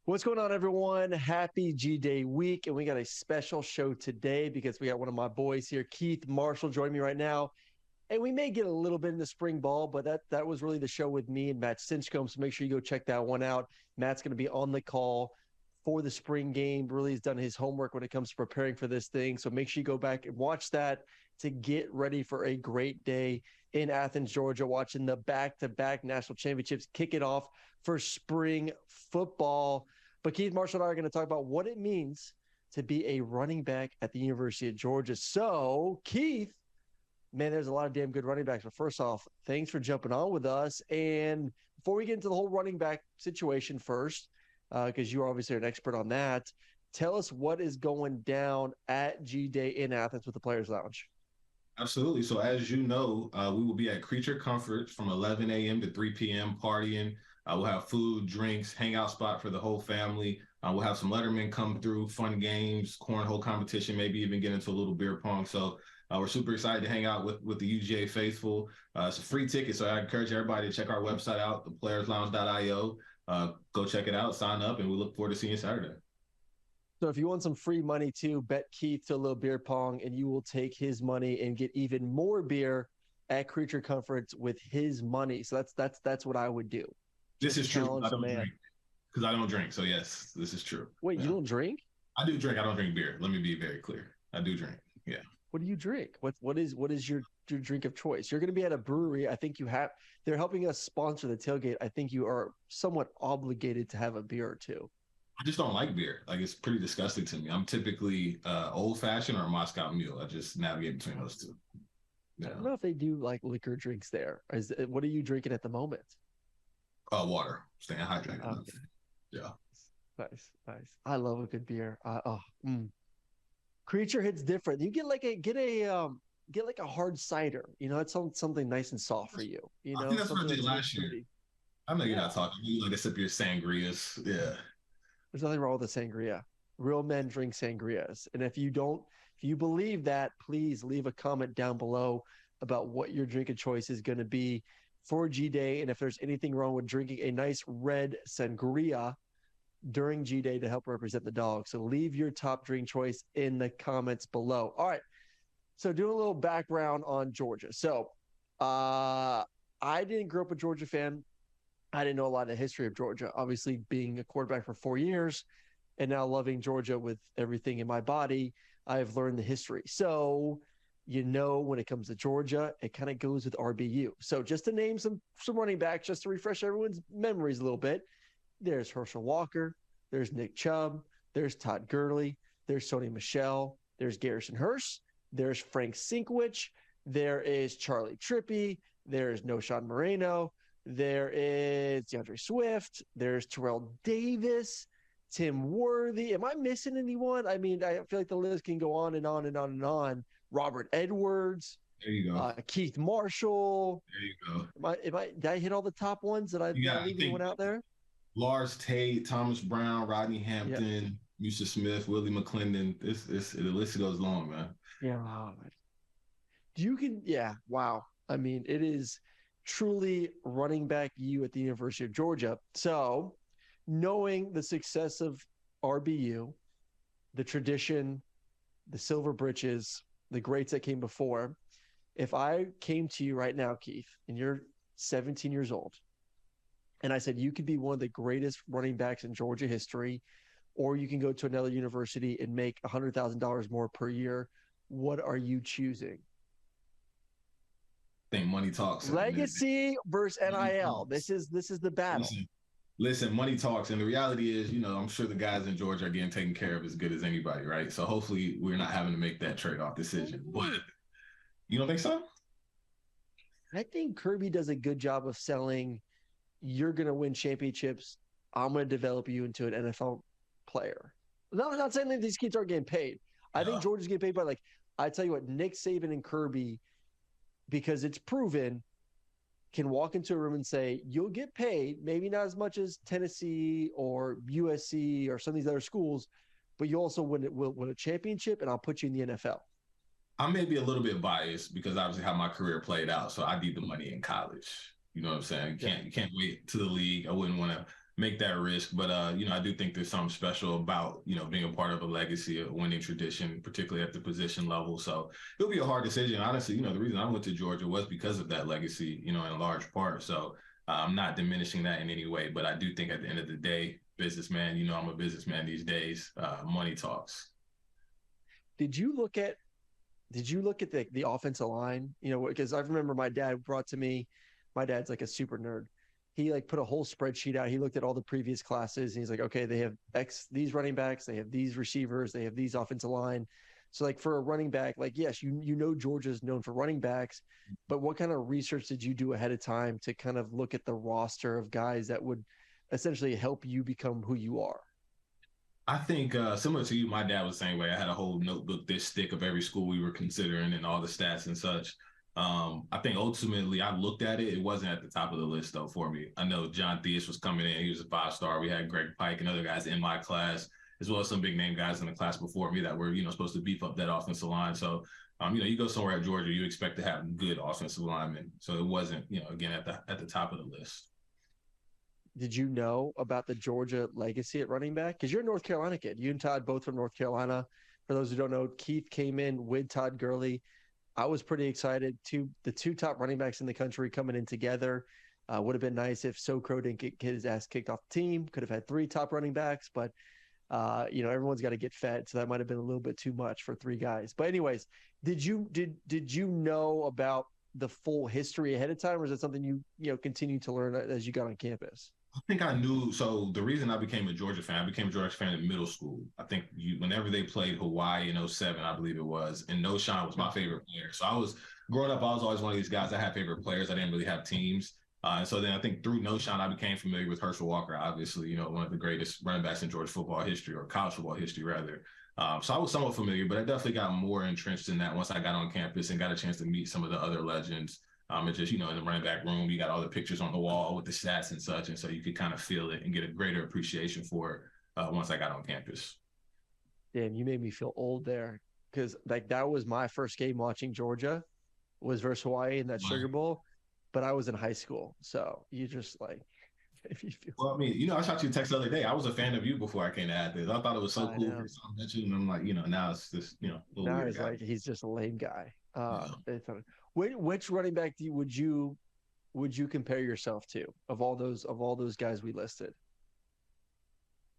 What's going on, everyone? Happy G-Day week. And we got a special show today because we got one of my boys here, Keith Marshall, joining me right now. And we may get a little bit into spring ball, but that was really the show with me and Matt Stinchcomb. So make sure you go check that one out. Matt's going to be on the call for the spring game. Really has done his homework when it comes to preparing for this thing. So make sure you go back and watch that to get ready for a great day in Athens, Georgia, watching the back-to-back national championships kick it off for spring football. But Keith Marshall and I are going to talk about what it means to be a running back at the University of Georgia. So, Keith, man, there's a lot of damn good running backs. But first off, thanks for jumping on with us. And before we get into the whole running back situation first, because you obviously are an expert on that, tell us what is going down at G-Day in Athens with the Players Lounge. Absolutely. So as you know, we will be at Creature Comforts from 11 a.m. to 3 p.m. partying. We'll have food, drinks, hangout spot for the whole family. We'll have some lettermen come through, fun games, cornhole competition, maybe even get into a little beer pong. So we're super excited to hang out with the UGA faithful. It's a free ticket, so I encourage everybody to check our website out, theplayerslounge.io. Go check it out, sign up, and we look forward to seeing you Saturday. So if you want some free money too, bet Keith to a little beer pong and you will take his money and get even more beer at Creature Comforts with his money. So that's what I would do. This is true. Challenge the man. Because I don't drink. So yes, this is true. Wait, you don't drink? I do drink. I don't drink beer. Let me be very clear. I do drink. Yeah. What do you drink? What is your drink of choice? You're going to be at a brewery. I think they're helping us sponsor the tailgate. I think you are somewhat obligated to have a beer or two. I just don't like beer. Like, it's pretty disgusting to me. I'm typically old fashioned or a Moscow Mule. I just navigate between those two. Yeah. I don't know if they do like liquor drinks there. What are you drinking at the moment? Water. Staying hydrated. Okay. Yeah. Nice. I love a good beer. Creature hits different. You get like a hard cider. You know, it's something nice and soft for you. You know, I think that's what I did last year. I know you're not talking. You like a sip of your sangrias. Yeah. There's nothing wrong with the sangria. Real men drink sangrias. And if you believe that, please leave a comment down below about what your drinking choice is going to be for G-Day. And if there's anything wrong with drinking a nice red sangria during G-Day to help represent the dog. So leave your top drink choice in the comments below. All right. So doing a little background on Georgia. So I didn't grow up a Georgia fan. I didn't know a lot of the history of Georgia, obviously being a quarterback for 4 years and now loving Georgia with everything in my body. I've learned the history. So, when it comes to Georgia, it kind of goes with RBU. So just to name some running backs, just to refresh everyone's memories a little bit, there's Herschel Walker, there's Nick Chubb, there's Todd Gurley, there's Sony Michel, there's Garrison Hearst, there's Frank Sinkwich, there is Charlie Trippi, there's Noshawn Moreno, there is DeAndre Swift. There's Terrell Davis, Tim Worthy. Am I missing anyone? I mean, I feel like the list can go on and on and on and on. Robert Edwards. There you go. Keith Marshall. There you go. Did I hit all the top ones? Did I leave anyone out there? Lars Tate, Thomas Brown, Rodney Hampton, Musa Smith, Willie McClendon. The list goes long, man. Yeah. Wow. I mean, it is truly running back you at the University of Georgia. So knowing the success of RBU, the tradition, the silver britches, the greats that came before, if I came to you right now, Keith, and you're 17 years old, and I said you could be one of the greatest running backs in Georgia history, or you can go to another university and make $100,000 more per year, what are you choosing? Think money talks. Legacy versus NIL. This is the battle. Listen, money talks, and the reality is, I'm sure the guys in Georgia are getting taken care of as good as anybody, right? So hopefully we're not having to make that trade-off decision. But you don't think so? I think Kirby does a good job of selling. You're going to win championships. I'm going to develop you into an NFL player. No, I'm not saying that these kids aren't getting paid. I think Georgia's getting paid by, I tell you what, Nick Saban and Kirby, because it's proven, can walk into a room and say, you'll get paid, maybe not as much as Tennessee or USC or some of these other schools, but you also win a championship, and I'll put you in the NFL. I may be a little bit biased because obviously how my career played out, so I need the money in college. You know what I'm saying? You can't wait to the league. I wouldn't want to make that risk. But I do think there's something special about, being a part of a legacy, a winning tradition, particularly at the position level. So it'll be a hard decision. Honestly, the reason I went to Georgia was because of that legacy, in large part. So I'm not diminishing that in any way, but I do think at the end of the day, businessman, I'm a businessman these days. Money talks. Did you look at the offensive line? Because I remember my dad brought to me, my dad's like a super nerd. He like put a whole spreadsheet out. He looked at all the previous classes and he's like, okay, they have these running backs, they have these receivers, they have these offensive line. So like for a running back, like, yes, Georgia's known for running backs, but what kind of research did you do ahead of time to kind of look at the roster of guys that would essentially help you become who you are? I think similar to you, my dad was the same way. I had a whole notebook this thick of every school we were considering and all the stats and such. I think ultimately I looked at it. It wasn't at the top of the list, though, for me. I know John Theus was coming in. He was a 5-star. We had Greg Pike and other guys in my class, as well as some big name guys in the class before me that were, supposed to beef up that offensive line. So, you go somewhere at Georgia, you expect to have good offensive linemen. So it wasn't, again, at the top of the list. Did you know about the Georgia legacy at running back? Because you're a North Carolina kid. You and Todd both from North Carolina. For those who don't know, Keith came in with Todd Gurley. I was pretty excited. The two top running backs in the country coming in together. Would have been nice if SoCro didn't get his ass kicked off the team. Could have had 3 top running backs, but everyone's got to get fed, so that might have been a little bit too much for 3 guys. But anyways, did you know about the full history ahead of time, or is it something you continue to learn as you got on campus? I think I knew. So the reason I became a Georgia fan, I became a Georgia fan in middle school. I think whenever they played Hawaii in 07, I believe it was, and Knowshon was my favorite player. So growing up, I was always one of these guys that had favorite players. I didn't really have teams. And so then I think through Knowshon, I became familiar with Herschel Walker, obviously, one of the greatest running backs in Georgia football history, or college football history, rather. So I was somewhat familiar, but I definitely got more entrenched in that once I got on campus and got a chance to meet some of the other legends. It's just, in the running back room, you got all the pictures on the wall with the stats and such. And so you could kind of feel it and get a greater appreciation for it once I got on campus. Damn, you made me feel old there, because like that was my first game watching Georgia was versus Hawaii in that Sugar Bowl, but I was in high school. So you just like, if you feel. Well, I mean, I shot you a text the other day. I was a fan of you before I came to Athens. I thought it was so cool for some mention. And I'm like, now it's just, a little now weird it's guy. like he's just a lame guy. Which running back would you compare yourself to of all those guys we listed?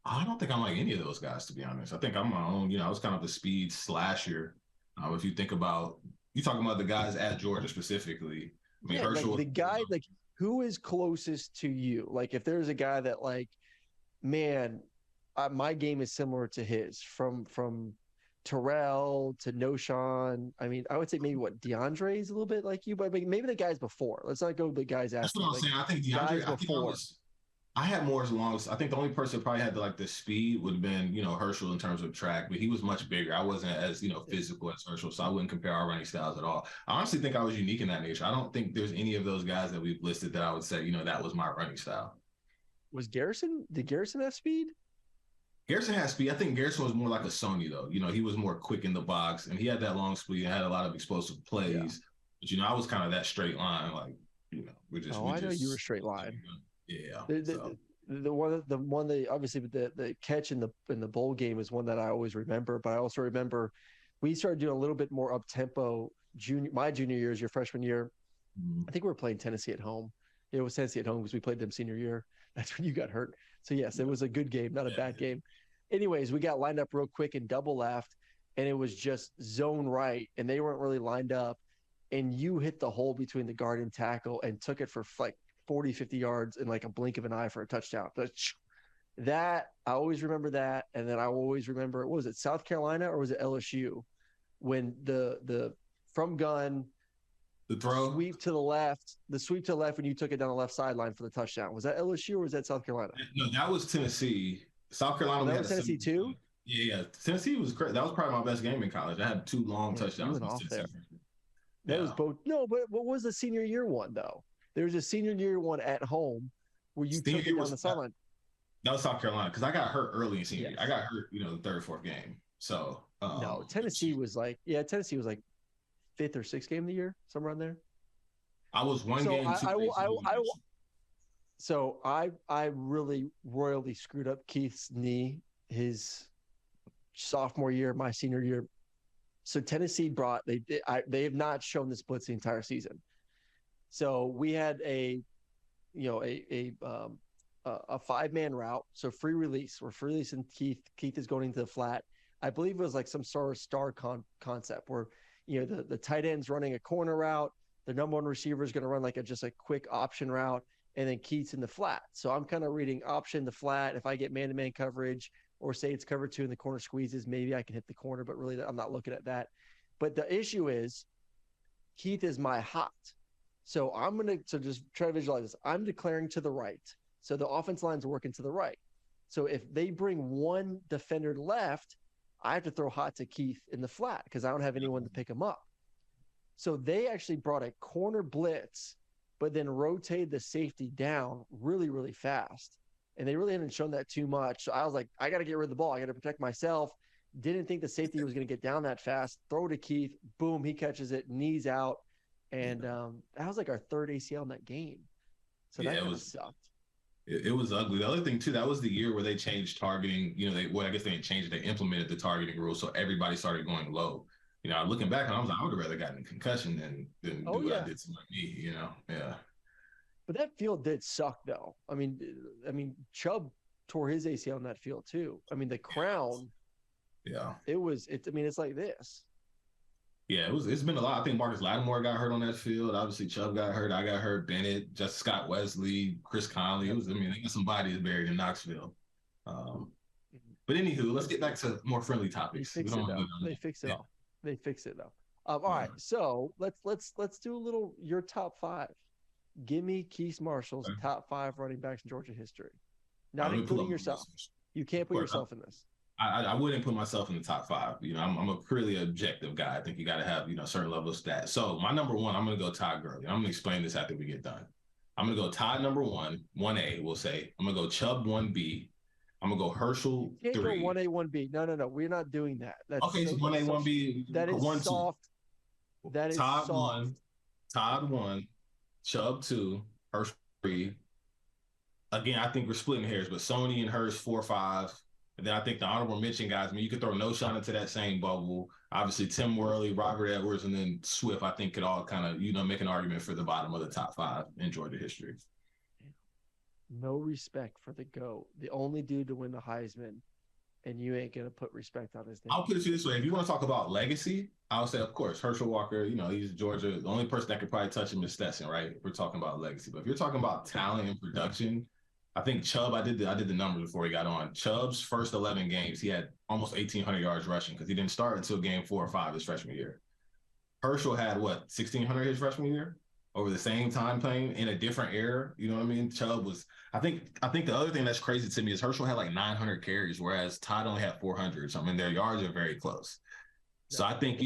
I don't think I'm like any of those guys, to be honest. I think I'm my own. I was kind of a speed slasher. If you think about, you talking about the guys at Georgia specifically. I mean, Herschel, like the guy, like who is closest to you? Like if there's a guy that like, man, my game is similar to his from Terrell to Knowshon. I mean, I would say maybe DeAndre is a little bit like you, but maybe the guys before. Let's not go with the guys after. That's what I'm saying. I think DeAndre. I had more as long as I think the only person that probably had the speed would have been, Herschel in terms of track, but he was much bigger. I wasn't as, physical as Herschel, so I wouldn't compare our running styles at all. I honestly think I was unique in that nature. I don't think there's any of those guys that we've listed that I would say, that was my running style. Did Garrison have speed? Garrison had speed. I think Garrison was more like a Sony, though. He was more quick in the box, and he had that long speed and had a lot of explosive plays. Yeah. But, I was kind of that straight line, like, I know you were straight line. Yeah. The one that obviously the catch in the bowl game is one that I always remember, but I also remember we started doing a little bit more up tempo my junior year is your freshman year. I think we were playing Tennessee at home. It was Tennessee at home because we played them senior year. That's when you got hurt. So yes, it was a good game, not a bad game. Anyways, we got lined up real quick and double left, and it was just zone right, and they weren't really lined up. And you hit the hole between the guard and tackle and took it for like 40, 50 yards in like a blink of an eye for a touchdown. That I always remember that. And then I always remember, what was it, South Carolina or was it LSU? When the from gun, the sweep to the left when you took it down the left sideline for the touchdown. Was that LSU or was that South Carolina? No, that was Tennessee. South Carolina. That was Tennessee too? Yeah. Tennessee was great. That was probably my best game in college. I had 2 long touchdowns. Off there. That was both. No, but what was the senior year one though? There was a senior year one at home where you took it on the sideline. That was South Carolina because I got hurt early in senior year. I got hurt, the third, fourth game. So no, Tennessee was like 5th or 6th game of the year, somewhere on there. I was one game. So I really royally screwed up Keith's knee his sophomore year, my senior year. So Tennessee they have not shown this blitz the entire season. So we had a 5-man route, so free release. We're free releasing Keith. Keith is going into the flat. I believe it was like some sort of star concept where the tight end's running a corner route, the number one receiver is going to run like just a quick option route, and then Keith's in the flat. So I'm kind of reading option the flat. If I get man-to-man coverage, or say it's cover 2 and the corner squeezes, maybe I can hit the corner, but really I'm not looking at that. But the issue is Keith is my hot. So I'm going to just try to visualize this. I'm declaring to the right. So the offense line's working to the right. So if they bring one defender left, I have to throw hot to Keith in the flat because I don't have anyone to pick him up. So they actually brought a corner blitz, but then rotated the safety down really, really fast. And they really hadn't shown that too much. So I was like, I got to get rid of the ball. I got to protect myself. Didn't think the safety was going to get down that fast. Throw to Keith. Boom, he catches it. Knees out. And that was like our third ACL in that game. So that kind of sucked. It was ugly. The other thing too, that was the year where they changed targeting. I guess they didn't change it. They implemented the targeting rule, so everybody started going low. Looking back, I was like, I would have rather gotten a concussion than do what I did to my knee. Yeah. But that field did suck, though. I mean, Chubb tore his ACL in that field too. I mean, the crown. Yeah. It's like this. Yeah, it's been a lot. I think Marcus Lattimore got hurt on that field. Obviously, Chubb got hurt. I got hurt. Bennett, just Scott Wesley, Chris Conley. They got some bodies buried in Knoxville. But anywho, let's get back to more friendly topics. They fix it all. They fix it though. All right, so let's do a little your top 5. Give me Keith Marshall's top 5 running backs in Georgia history, not including yourself. You can't put yourself in this. I wouldn't put myself in the top 5. I'm a pretty objective guy. I think you got to have, a certain level of stats. So my number 1, I'm going to go Todd Gurley. I'm going to explain this after we get done. I'm going to go Todd number 1, 1A, we'll say. I'm going to go Chubb 1B. I'm going to go Herschel 3. You can't go 1A, 1B. No. We're not doing that. Okay, so 1A, 1B. That is 1, soft. 2. That is Todd soft. 1, Todd 1, Chubb 2, Herschel 3. Again, I think we're splitting hairs, but Sony and Hurst 4, 5. And then I think the honorable mention guys, you could throw Noshawn into that same bubble. Obviously, Tim Worley, Robert Edwards, and then Swift, I think could all kind of, make an argument for the bottom of the top 5 in Georgia history. No respect for the GOAT, the only dude to win the Heisman, and you ain't going to put respect on his name. I'll put it to you this way. If you want to talk about legacy, I'll say, of course, Herschel Walker, he's Georgia. The only person that could probably touch him is Stetson, right? If we're talking about legacy. But if you're talking about talent and production, I think Chubb, I did the numbers before he got on. Chubb's first 11 games, he had almost 1,800 yards rushing because he didn't start until game 4 or 5 his freshman year. Herschel had, 1,600 his freshman year over the same time playing in a different era. You know what I mean? Chubb was, I think the other thing that's crazy to me is Herschel had like 900 carries, whereas Todd only had 400 or something. Their yards are very close. So I think,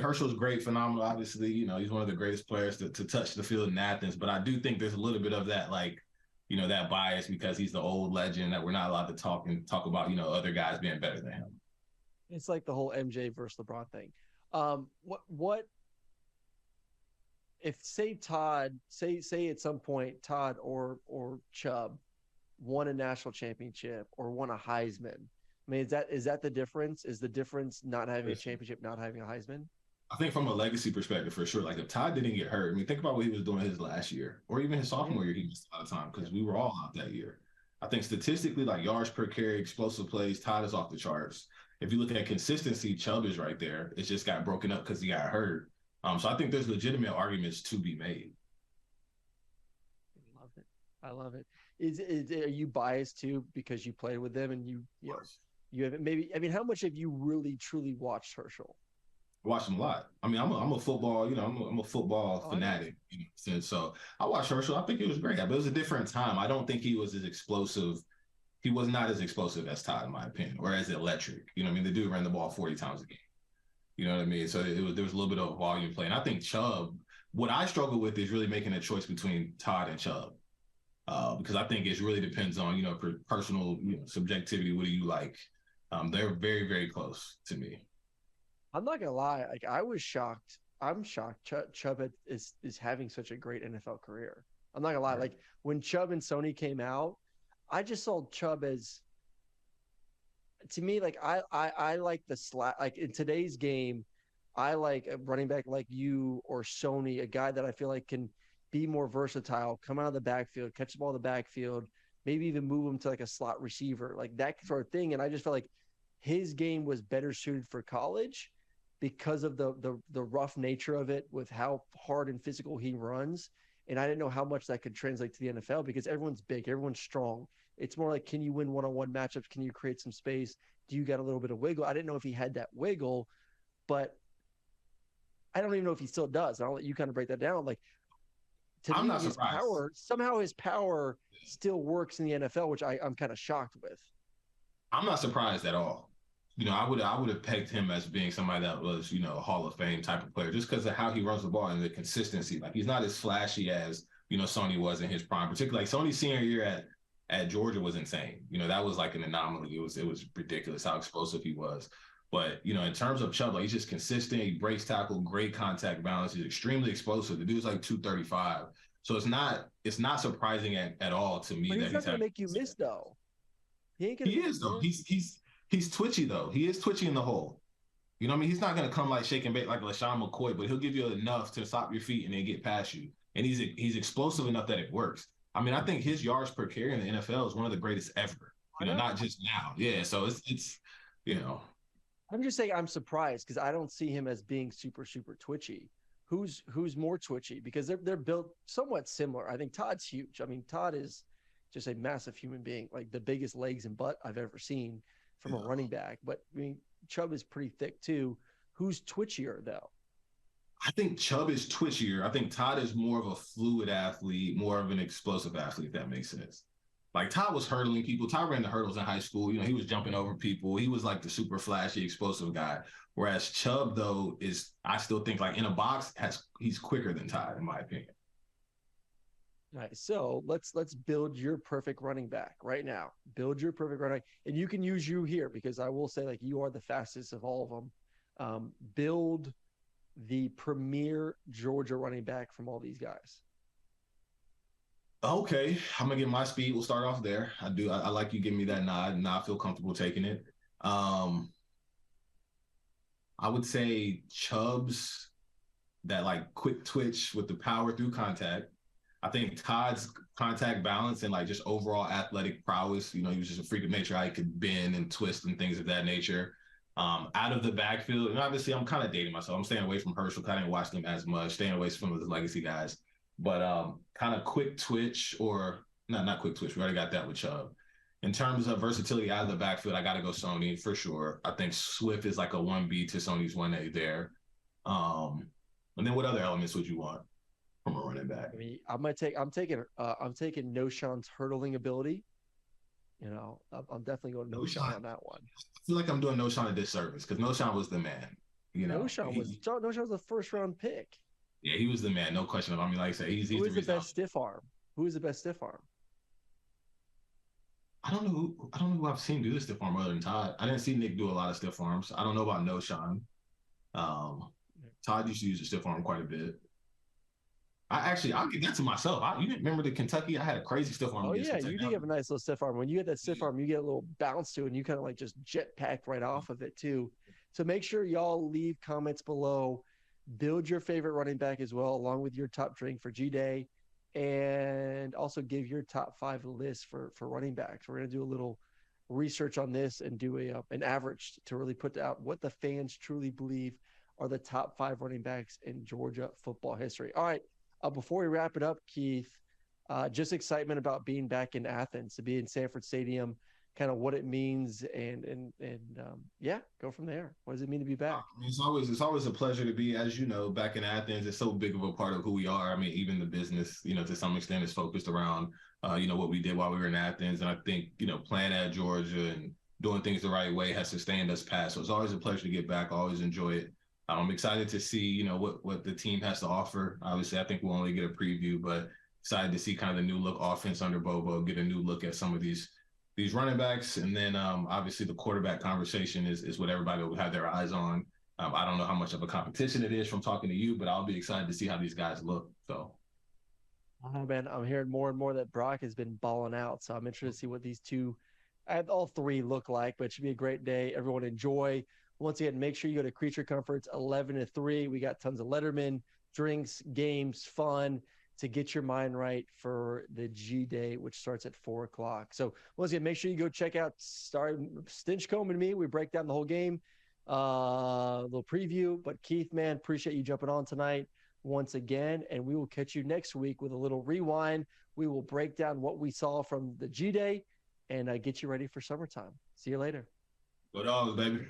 Herschel's great, phenomenal. Obviously, he's one of the greatest players to touch the field in Athens. But I do think there's a little bit of that, that bias because he's the old legend that we're not allowed to talk about, other guys being better than him. It's like the whole MJ versus LeBron thing. What if say at some point Todd or Chubb won a national championship or won a Heisman? I mean, is that the difference? Is the difference not having a championship, not having a Heisman? I think from a legacy perspective, for sure. Like if Todd didn't get hurt, think about what he was doing his last year or even his sophomore year, he missed a lot of time because we were all out that year. I think statistically, like yards per carry, explosive plays, Todd is off the charts. If you look at consistency, Chubb is right there. It just got broken up because he got hurt. So I think there's legitimate arguments to be made. I love it. Are you biased too because you played with them and you haven't maybe? I mean, how much have you really truly watched Herschel? I watch him a lot. I mean, I'm a football, I'm a football fanatic. So I watched Herschel. I think it was great, but it was a different time. I don't think he was as explosive. He was not as explosive as Todd, in my opinion, or as electric. The dude ran the ball 40 times a game. You know what I mean? So there was a little bit of volume play. And I think Chubb, what I struggle with is really making a choice between Todd and Chubb. Because I think it really depends on, personal subjectivity. What do you like? They're very, very close to me. I'm not gonna lie. Like I was shocked. I'm shocked. Chubb is having such a great NFL career. I'm not gonna lie. Right. Like when Chubb and Sony came out, I just saw Chubb as, to me, like I like the slot. Like in today's game, I like a running back like you or Sony, a guy that I feel like can be more versatile, come out of the backfield, catch the ball in the backfield, maybe even move him to like a slot receiver, like that sort of thing. And I just felt like his game was better suited for college because of the rough nature of it with how hard and physical he runs. And I didn't know how much that could translate to the NFL because everyone's big, everyone's strong. It's more like, can you win one-on-one matchups? Can you create some space? Do you got a little bit of wiggle? I didn't know if he had that wiggle, but I don't even know if he still does. And I'll let you kind of break that down. Like, to I'm me, not surprised. his power still works in the NFL, which I'm kind of shocked with. I'm not surprised at all. I would have pegged him as being somebody that was, a Hall of Fame type of player, just because of how he runs the ball and the consistency. Like he's not as flashy as Sony was in his prime, particularly like Sony's senior year at Georgia was insane. That was like an anomaly. It was ridiculous how explosive he was. But in terms of Chubb, like he's just consistent. He breaks tackle, great contact balance. He's extremely explosive. The dude's like 235. So it's not surprising at all to me But that he's not going to make you miss, though. He ain't going to. He is though. He's twitchy though. He is twitchy in the hole. You know what I mean? He's not gonna come like shake and bake like LaShawn McCoy, but he'll give you enough to stop your feet and then get past you. And he's explosive enough that it works. I mean, I think his yards per carry in the NFL is one of the greatest ever. Not just now. Yeah. So it's. I'm just saying I'm surprised because I don't see him as being super, super twitchy. Who's more twitchy? Because they're built somewhat similar. I think Todd's huge. I mean, Todd is just a massive human being, like the biggest legs and butt I've ever seen from a running back. But I mean, Chubb is pretty thick too. Who's twitchier though? I think Chubb is twitchier. I think Todd is more of a fluid athlete, more of an explosive athlete, if that makes sense. Like Todd was hurdling people. Todd ran the hurdles in high school. He was jumping over people. He was like the super flashy, explosive guy. Whereas Chubb, though, I still think like in a box, he's quicker than Todd, in my opinion. All right, so let's build your perfect running back right now. Build your perfect running back, and you can use you here because I will say like you are the fastest of all of them. Build the premier Georgia running back from all these guys. Okay, I'm gonna get my speed. We'll start off there. I like you giving me that nod, and I feel comfortable taking it. I would say Chubb's that like quick twitch with the power through contact. I think Todd's contact balance and like just overall athletic prowess, he was just a freak of nature. I could bend and twist and things of that nature. Out of the backfield, and obviously I'm kind of dating myself. I'm staying away from Herschel. I didn't watch them as much. Staying away from the legacy guys. But kind of quick twitch or not quick twitch. We already got that with Chubb. In terms of versatility out of the backfield, I got to go Sony for sure. I think Swift is like a 1B to Sony's 1A there. And then what other elements would you want from a running back? I mean, I'm taking Noshawn's hurdling ability. I'm definitely going Noshawn on that one. I feel like I'm doing Noshawn a disservice because Noshawn was the man. Noshawn was a first round pick. Yeah, he was the man, no question. I mean, like I said, he's Who is the best stiff arm? Who is the best stiff arm? I don't know who I've seen do the stiff arm other than Todd. I didn't see Nick do a lot of stiff arms. I don't know about Noshawn. Todd used to use the stiff arm quite a bit. I'll get that to myself. You didn't remember the Kentucky? I had a crazy stiff arm. Oh yeah, you do have a nice little stiff arm. When you get that stiff arm, you get a little bounce to it, and you kind of like just jet pack right off of it too. So make sure y'all leave comments below. Build your favorite running back as well, along with your top drink for G-Day, and also give your top 5 list for running backs. We're going to do a little research on this and do an average to really put out what the fans truly believe are the top 5 running backs in Georgia football history. All right, before we wrap it up, Keith, just excitement about being back in Athens, to be in Sanford Stadium, kind of what it means, and yeah, go from there. What does it mean to be back? It's always a pleasure to be, as you know, back in Athens. It's so big of a part of who we are. I mean, even the business, to some extent, is focused around, what we did while we were in Athens. And I think, playing at Georgia and doing things the right way has sustained us past. So it's always a pleasure to get back. I always enjoy it. I'm excited to see, what the team has to offer. Obviously, I think we'll only get a preview, but excited to see kind of the new look offense under Bobo, get a new look at some of these running backs. And then obviously the quarterback conversation is what everybody will have their eyes on. I don't know how much of a competition it is from talking to you, but I'll be excited to see how these guys look. So Oh man, I'm hearing more and more that Brock has been balling out. So I'm interested to see what these two, all three look like. But it should be a great day. Everyone enjoy. Once again, make sure you go to Creature Comforts 11 to 3. We got tons of Letterman, drinks, games, fun to get your mind right for the G Day, which starts at 4 o'clock. So once again, make sure you go check out Stinchcomb and me. We break down the whole game, a little preview. But Keith, man, appreciate you jumping on tonight once again, and we will catch you next week with a little rewind. We will break down what we saw from the G Day and get you ready for summertime. See you later. Go Dogs, baby.